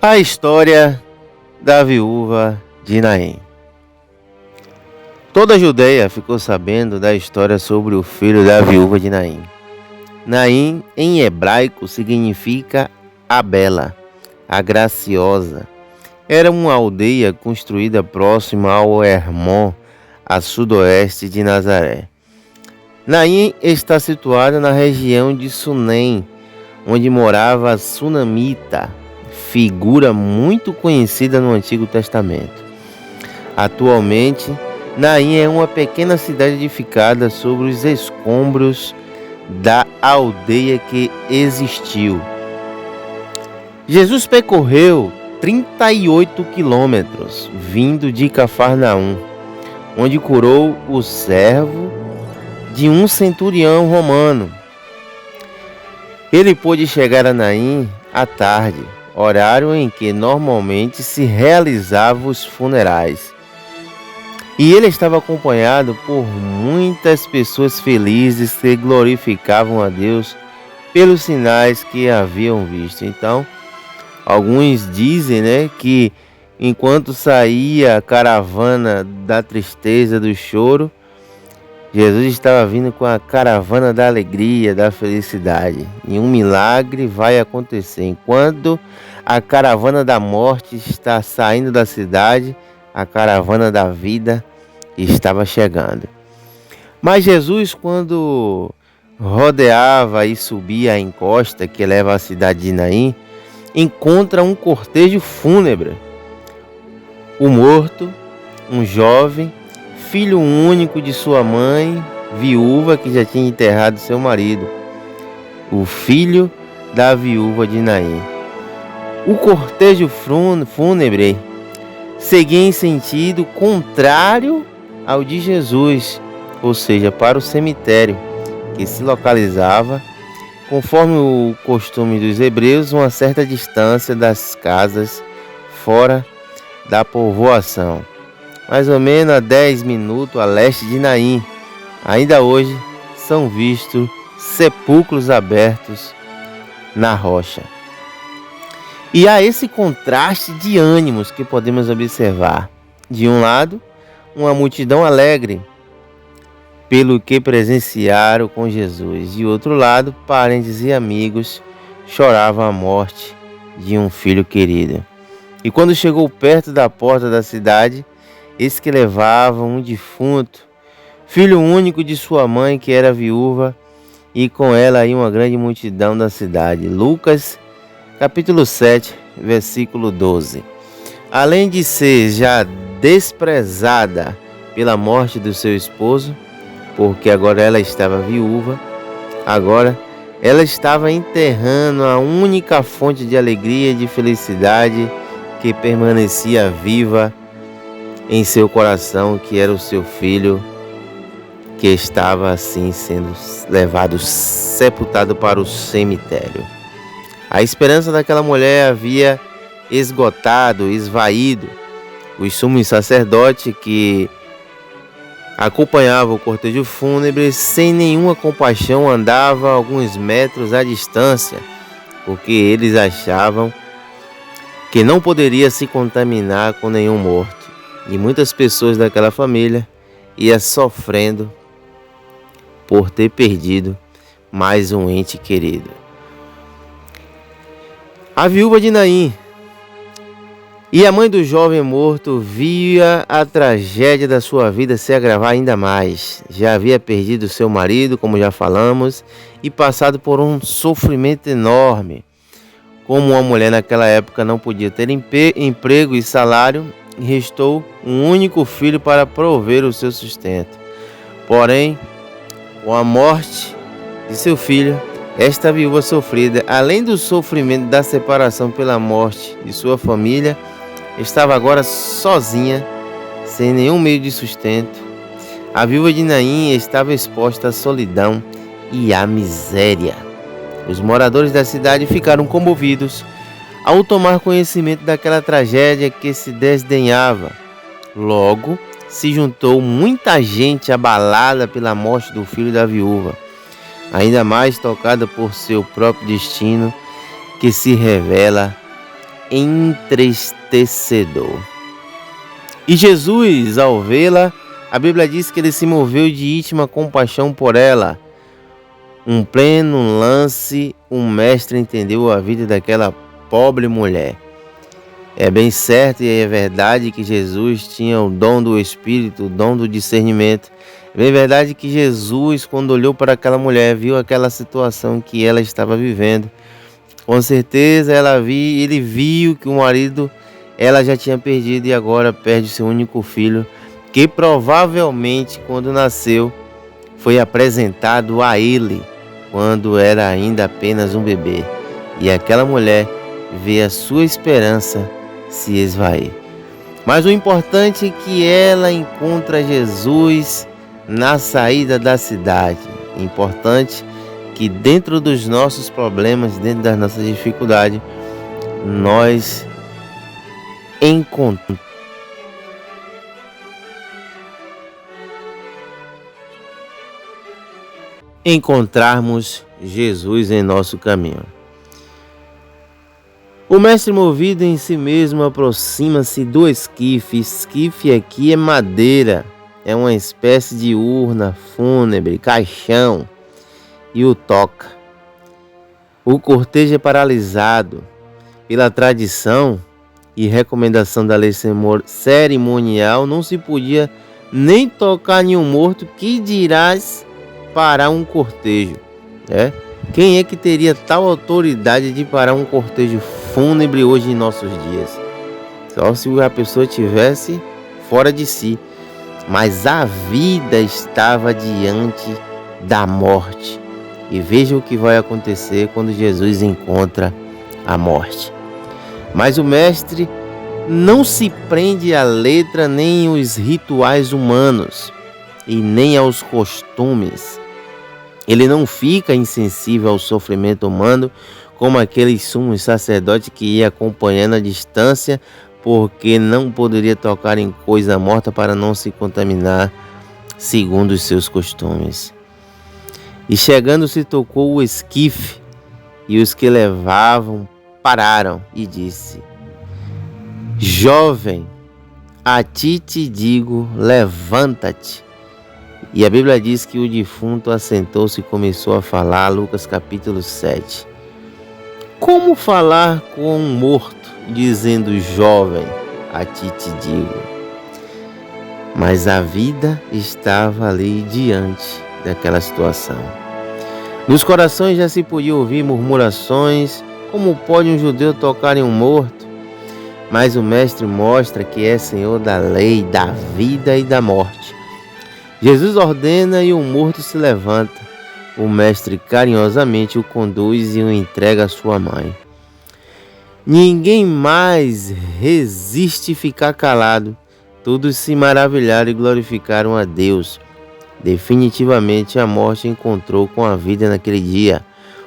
A história da viúva de Naim. Toda a Judeia ficou sabendo da história sobre o filho da viúva de Naim. Naim, em hebraico, significa a bela, a graciosa. Era uma aldeia construída próxima ao Hermon, a sudoeste de Nazaré. Naim está situada na região de Sunem, onde morava a Sunamita, figura muito conhecida no Antigo Testamento. Atualmente, Naim é uma pequena cidade edificada sobre os escombros da aldeia que existiu. Jesus percorreu 38 quilômetros vindo de Cafarnaum, onde curou o servo de um centurião romano. Ele pôde chegar a Naim à tarde, horário em que normalmente se realizavam os funerais. E ele estava acompanhado por muitas pessoas felizes que glorificavam a Deus pelos sinais que haviam visto. Então, alguns dizem, que enquanto saía a caravana da tristeza, do choro, Jesus estava vindo com a caravana da alegria, da felicidade. E um milagre vai acontecer. Enquanto a caravana da morte está saindo da cidade, a caravana da vida estava chegando. Mas Jesus, quando rodeava e subia a encosta que leva à cidade de Naim, encontra um cortejo fúnebre. O morto, um jovem, filho único de sua mãe, viúva que já tinha enterrado seu marido, o filho da viúva de Naim. O cortejo fúnebre seguia em sentido contrário ao de Jesus, ou seja, para o cemitério, que se localizava, conforme o costume dos hebreus, uma certa distância das casas fora da povoação. Mais ou menos a 10 minutos a leste de Naim. Ainda hoje são vistos sepulcros abertos na rocha. E há esse contraste de ânimos que podemos observar. De um lado, uma multidão alegre pelo que presenciaram com Jesus. De outro lado, parentes e amigos choravam a morte de um filho querido. E quando chegou perto da porta da cidade, eis que levavam um defunto, filho único de sua mãe, que era viúva, e com ela aí uma grande multidão da cidade. Lucas, capítulo 7, versículo 12. Além de ser já desprezada pela morte do seu esposo, porque agora ela estava viúva, agora ela estava enterrando a única fonte de alegria e de felicidade que permanecia viva em seu coração, que era o seu filho, que estava assim sendo levado, sepultado para o cemitério. A esperança daquela mulher havia esgotado, esvaído. Os sumos sacerdotes que acompanhavam o cortejo fúnebre, sem nenhuma compaixão, andavam alguns metros à distância, porque eles achavam que não poderia se contaminar com nenhum morto. E muitas pessoas daquela família iam sofrendo por ter perdido mais um ente querido. A viúva de Naim e a mãe do jovem morto via a tragédia da sua vida se agravar ainda mais. Já havia perdido seu marido, como já falamos, e passado por um sofrimento enorme. Como uma mulher naquela época não podia ter emprego e salário, restou um único filho para prover o seu sustento. Porém, com a morte de seu filho, esta viúva sofrida, além do sofrimento da separação pela morte de sua família, estava agora sozinha, sem nenhum meio de sustento. A viúva de Naim estava exposta à solidão e à miséria. Os moradores da cidade ficaram comovidos ao tomar conhecimento daquela tragédia que se desdenhava. Logo, se juntou muita gente abalada pela morte do filho da viúva, ainda mais tocada por seu próprio destino, que se revela entristecedor. E Jesus, ao vê-la, a Bíblia diz que ele se moveu de íntima compaixão por ela. Um pleno lance, o mestre entendeu a vida daquela pobre mulher. É bem certo e é verdade que Jesus tinha o dom do Espírito, o dom do discernimento. É bem verdade que Jesus, quando olhou para aquela mulher, viu aquela situação que ela estava vivendo. Com certeza ele viu que o marido ela já tinha perdido e agora perde seu único filho, que provavelmente quando nasceu foi apresentado a ele quando era ainda apenas um bebê. E aquela mulher vê a sua esperança se esvair. Mas o importante é que ela encontra Jesus na saída da cidade. Importante que dentro dos nossos problemas, dentro das nossas dificuldades, nós encontrarmos Jesus em nosso caminho. O mestre, movido em si mesmo, aproxima-se do esquife. Esquife aqui é madeira, é uma espécie de urna fúnebre, caixão, e o toca. O cortejo é paralisado. Pela tradição e recomendação da lei cerimonial, não se podia nem tocar nenhum morto, que dirás parar um cortejo, né? Quem é que teria tal autoridade de parar um cortejo fúnebre hoje em nossos dias? Só se a pessoa tivesse fora de si. Mas a vida estava diante da morte. E veja o que vai acontecer quando Jesus encontra a morte. Mas o mestre não se prende à letra nem aos rituais humanos e nem aos costumes. Ele não fica insensível ao sofrimento humano como aquele sumo sacerdote que ia acompanhando a distância porque não poderia tocar em coisa morta para não se contaminar segundo os seus costumes. E chegando se tocou o esquife e os que levavam pararam e disse: Jovem, a ti te digo, levanta-te. E a Bíblia diz que o defunto assentou-se e começou a falar, Lucas capítulo 7. Como falar com um morto, dizendo: jovem, a ti te digo? Mas a vida estava ali diante daquela situação. Nos corações já se podia ouvir murmurações: como pode um judeu tocar em um morto? Mas o mestre mostra que é Senhor da lei, da vida e da morte. Jesus ordena e o morto se levanta. O mestre carinhosamente o conduz e o entrega à sua mãe. Ninguém mais resiste ficar calado. Todos se maravilharam e glorificaram a Deus. Definitivamente a morte encontrou com a vida naquele dia.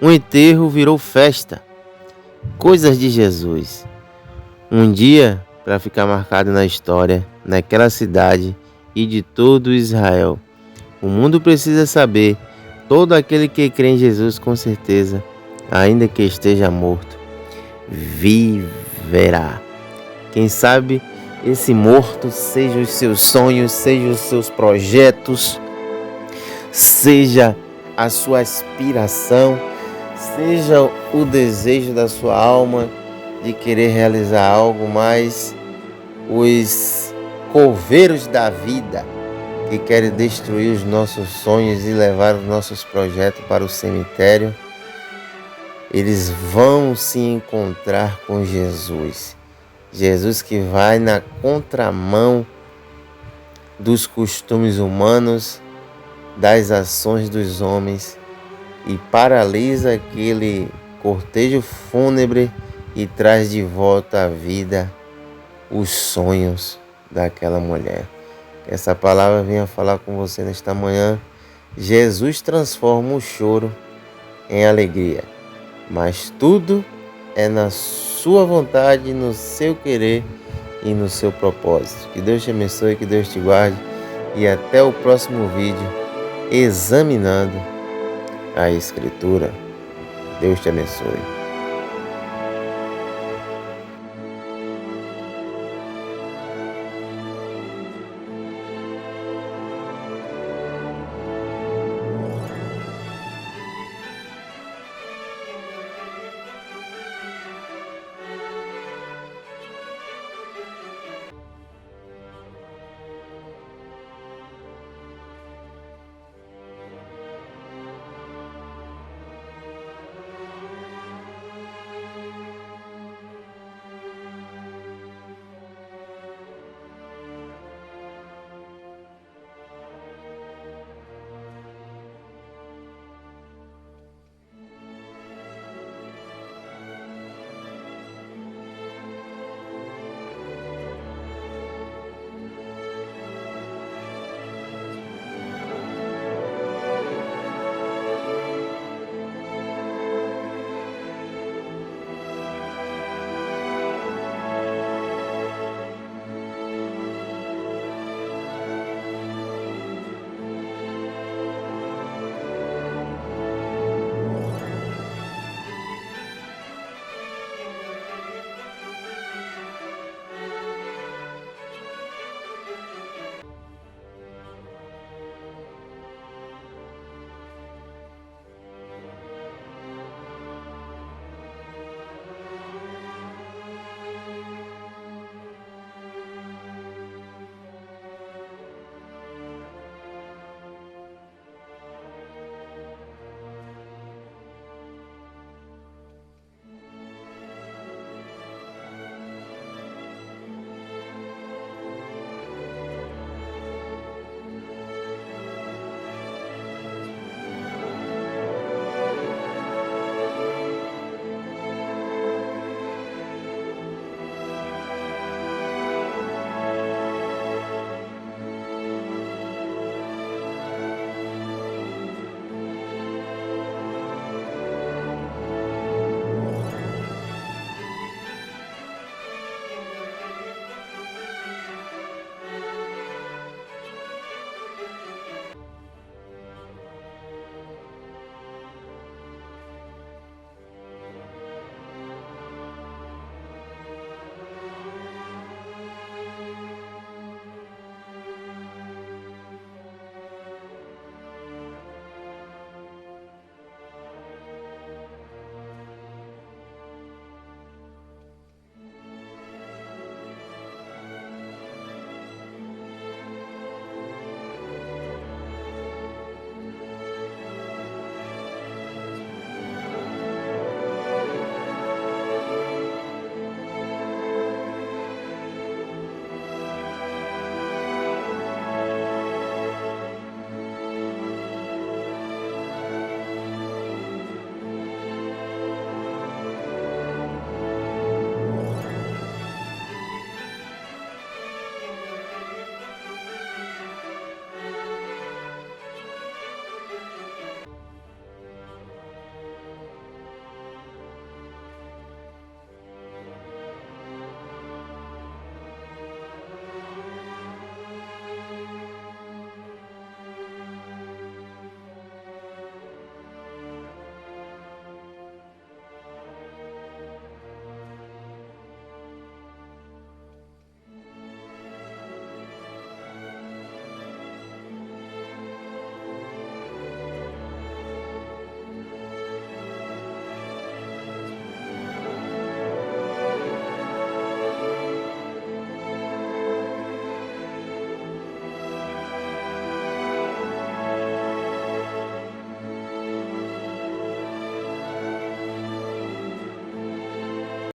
O enterro virou festa. Coisas de Jesus. Um dia para ficar marcado na história, naquela cidade e de todo Israel. O mundo precisa saber, todo aquele que crê em Jesus, com certeza, ainda que esteja morto, viverá. Quem sabe esse morto seja os seus sonhos, seja os seus projetos, seja a sua aspiração, seja o desejo da sua alma de querer realizar algo, mas os coveiros da vida que querem destruir os nossos sonhos e levar os nossos projetos para o cemitério, eles vão se encontrar com Jesus. Jesus que vai na contramão dos costumes humanos, das ações dos homens e paralisa aquele cortejo fúnebre e traz de volta à vida os sonhos daquela mulher. Que essa palavra venha falar com você nesta manhã. Jesus transforma o choro em alegria, mas tudo é na sua vontade, no seu querer e no seu propósito. Que Deus te abençoe, que Deus te guarde e até o próximo vídeo examinando a Escritura. Deus te abençoe.